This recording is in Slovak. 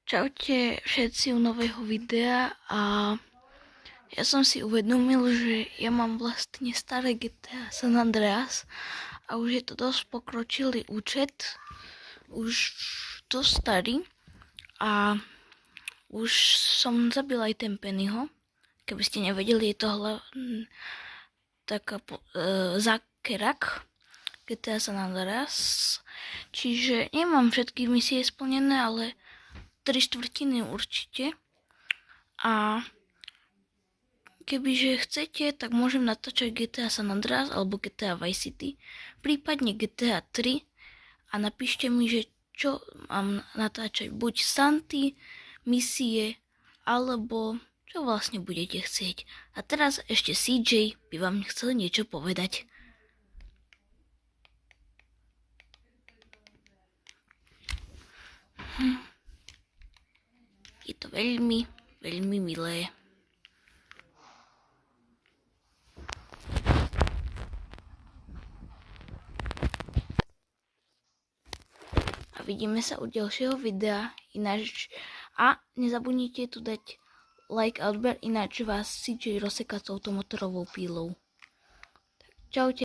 Čaute všetci u nového videa a ja som si uvedomil, že ja mám vlastne staré GTA San Andreas a už je to dosť pokročilý účet, už dosť starý a už som zabil aj ten Pennyho. Keby ste nevedeli, je to taká zákerak GTA San Andreas, čiže nemám všetky misie splnené, ale 3/4 určite. A kebyže chcete, tak môžem natáčať GTA San Andreas alebo GTA Vice City, prípadne GTA 3 a napíšte mi, že čo mám natáčať, buď Santy, misie, alebo čo vlastne budete chcieť. A teraz ešte CJ by vám chcel niečo povedať. Je to veľmi, veľmi milé. A vidíme sa u ďalšieho videa. Ináč, a nezabudnite tu dať like a odber, ináč vás CJ rozseká touto motorovou pílou. Čaute.